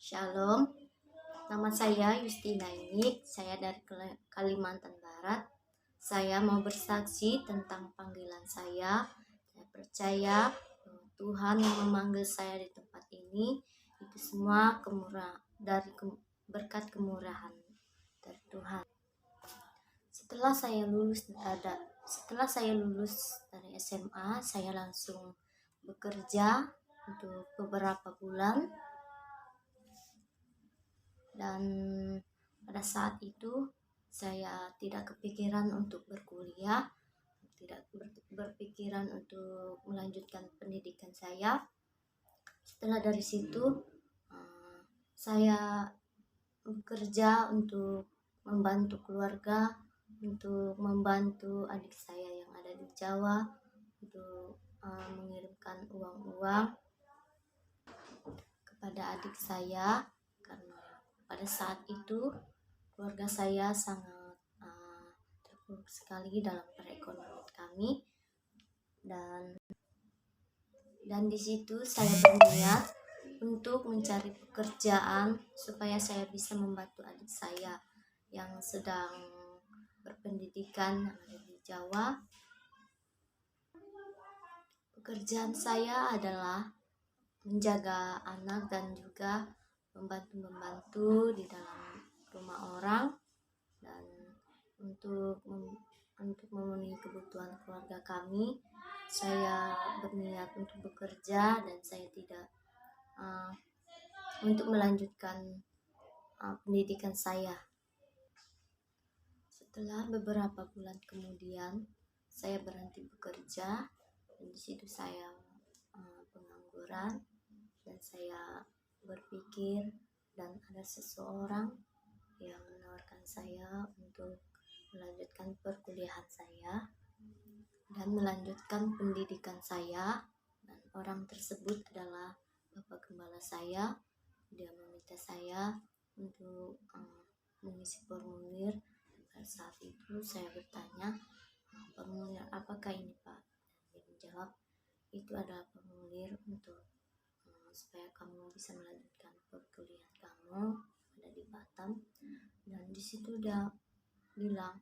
Shalom, nama saya Yustina Inik, saya dari Kalimantan Barat. Saya mau bersaksi tentang panggilan saya. Saya percaya Tuhan yang memanggil saya di tempat ini itu semua berkat kemurahan dari Tuhan. Setelah saya lulus dari SMA, saya langsung bekerja untuk beberapa bulan. Dan pada saat itu saya tidak kepikiran untuk berkuliah, tidak berpikiran untuk melanjutkan pendidikan saya. Setelah dari situ saya bekerja untuk membantu keluarga, untuk membantu adik saya yang ada di Jawa, untuk mengirimkan uang-uang kepada adik saya, karena pada saat itu keluarga saya sangat terpuruk sekali dalam perekonomian kami, dan di situ saya berniat untuk mencari pekerjaan supaya saya bisa membantu adik saya yang sedang berpendidikan yang ada di Jawa. Pekerjaan saya adalah menjaga anak dan juga membantu di dalam rumah orang, dan untuk memenuhi kebutuhan keluarga kami. Saya berniat untuk bekerja dan saya tidak untuk melanjutkan pendidikan saya. Setelah beberapa bulan kemudian saya berhenti bekerja, dan di situ saya pengangguran, dan saya berpikir, dan ada seseorang yang menawarkan saya untuk melanjutkan perkuliahan saya dan melanjutkan pendidikan saya. Dan orang tersebut adalah Bapak Gembala saya. Dia meminta saya untuk mengisi formulir. Pada saat itu saya bertanya, formulir apakah ini Pak? Dia menjawab, itu adalah formulir untuk supaya kamu bisa melanjutkan perkuliahan kamu ada di Batam. Dan di situ dia bilang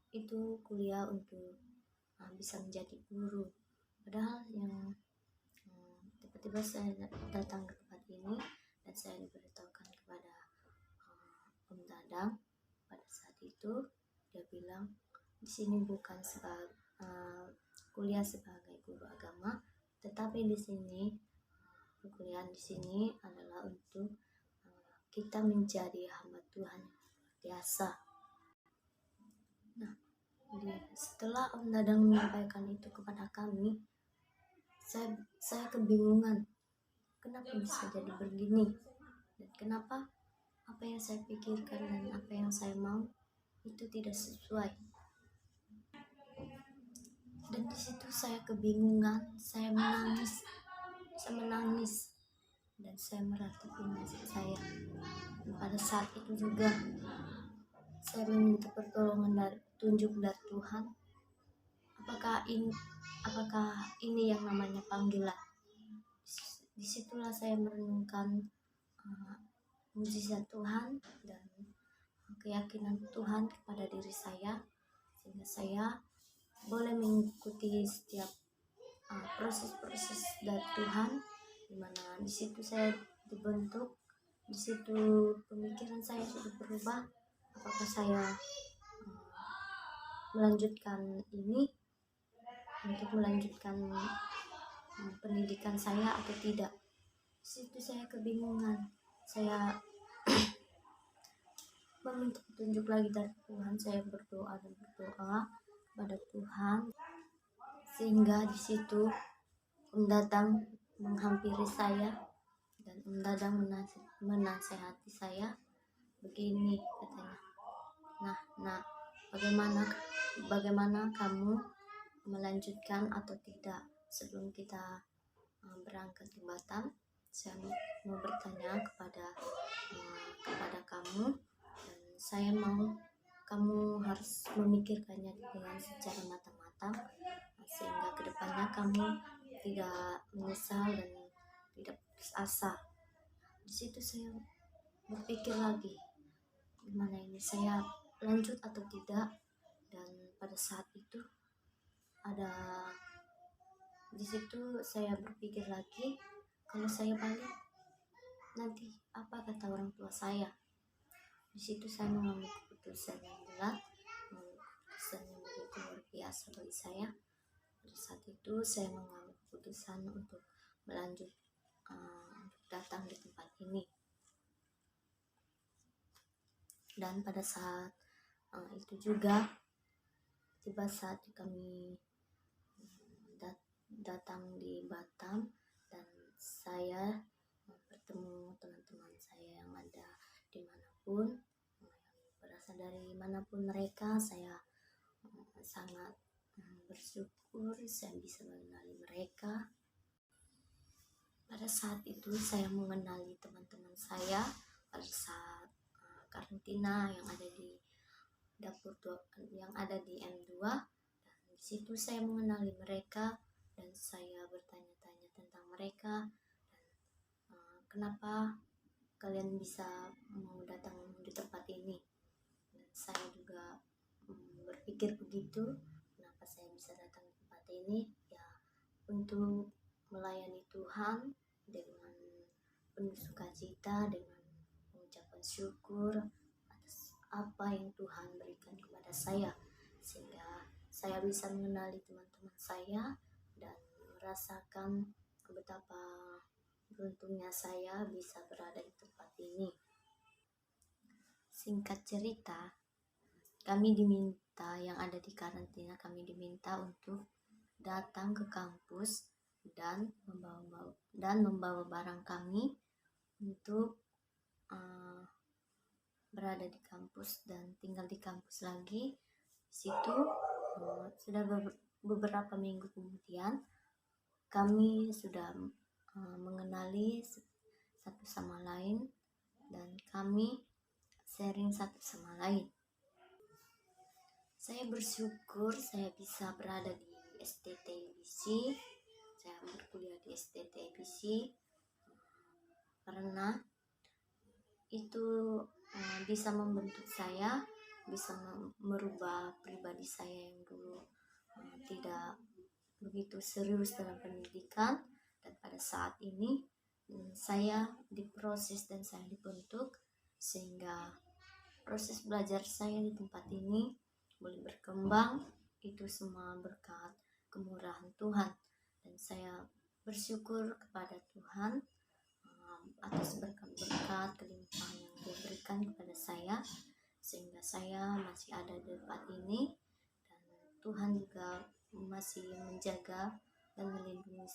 itu kuliah untuk bisa menjadi guru. Padahal yang tiba-tiba saya datang ke tempat ini dan saya diberitahukan kepada Om Dadang. Pada saat itu dia bilang, di sini bukan kuliah sebagai guru agama, tetapi di sini perkuliahan di sini adalah untuk kita menjadi hamba Tuhan yang biasa. Nah, setelah Om Dadang menyampaikan itu kepada kami, saya kebingungan, kenapa bisa jadi begini, dan kenapa apa yang saya pikirkan dan apa yang saya mau itu tidak sesuai. Dan di situ saya kebingungan, saya menangis, dan saya meratapi nasib saya. Dan pada saat itu juga saya meminta pertolongan petunjuk dari Tuhan. Apakah ini yang namanya panggilan? Disitulah saya merenungkan mujizat Tuhan dan keyakinan Tuhan kepada diri saya, sehingga saya boleh mengikuti setiap proses-proses dari Tuhan, dimana di situ saya dibentuk, di situ pemikiran saya sudah berubah. Apakah saya melanjutkan ini untuk melanjutkan pendidikan saya atau tidak? Di situ saya kebingungan. Saya meminta petunjuk lagi dari Tuhan. Saya berdoa kepada Tuhan, sehingga di situ Om Dadang menghampiri saya, dan Om Dadang menasehati saya. Begini katanya, nah bagaimana kamu melanjutkan atau tidak sebelum kita berangkat ke Batam? Saya mau bertanya kepada kamu, dan saya mau kamu harus memikirkannya dengan secara matang-matang, sehingga kedepannya kamu tidak menyesal dan tidak putus asa. Di situ saya berpikir lagi, gimana ini saya lanjut atau tidak. Dan pada saat itu ada di situ saya berpikir lagi, kalau saya balik nanti apa kata orang tua saya. Di situ saya mengambil keputusan yang bulat, keputusan yang begitu luar biasa bagi saya. Pada saat itu saya mengambil keputusan untuk melanjut datang di tempat ini. Dan pada saat itu juga tiba saat kami datang di Batam, dan saya bertemu teman-teman saya yang ada dimanapun, yang berasal dari manapun mereka. Saya sangat bersyukur saya bisa mengenali mereka. Pada saat itu saya mengenali teman-teman saya pada saat karantina yang ada di dapur yang ada di M2, dan di situ saya mengenali mereka dan saya bertanya-tanya tentang mereka dan kenapa kalian bisa mau datang di tempat ini. Dan saya juga berpikir begitu, kenapa saya bisa datang di tempat ini, ya untuk melayani Tuhan dengan penuh sukacita, dengan mengucapkan syukur atas apa yang Tuhan berikan kepada saya, sehingga saya bisa mengenali teman-teman saya dan merasakan betapa beruntungnya saya bisa berada di tempat ini. Singkat cerita, kami diminta, yang ada di karantina, kami diminta untuk datang ke kampus dan membawa barang kami untuk berada di kampus dan tinggal di kampus lagi. Di situ sudah beberapa minggu kemudian kami sudah mengenali satu sama lain dan kami sharing satu sama lain. Saya bersyukur saya bisa berada di STT-IBC. Saya berkuliah di STT-IBC karena itu bisa membentuk saya, bisa merubah pribadi saya yang dulu tidak begitu serius dalam pendidikan, dan pada saat ini saya diproses dan saya dibentuk sehingga proses belajar saya di tempat ini boleh berkembang. Itu semua berkat kemurahan Tuhan, dan saya bersyukur kepada Tuhan atas berkat-berkat kelimpahan yang Dia berikan kepada saya sehingga saya masih ada di tempat ini, dan Tuhan juga masih menjaga dan melindungi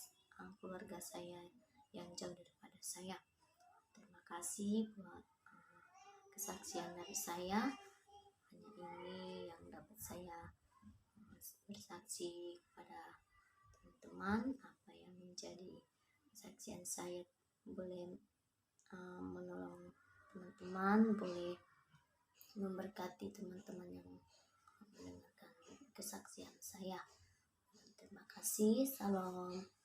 keluarga saya yang jauh daripada saya. Terima kasih buat kesaksian dari saya. Hanya ini yang dapat saya bersaksi kepada teman-teman, apa yang menjadi kesaksian saya boleh menolong teman-teman, boleh memberkati teman-teman yang mendengarkan kesaksian saya. Terima kasih. Salam.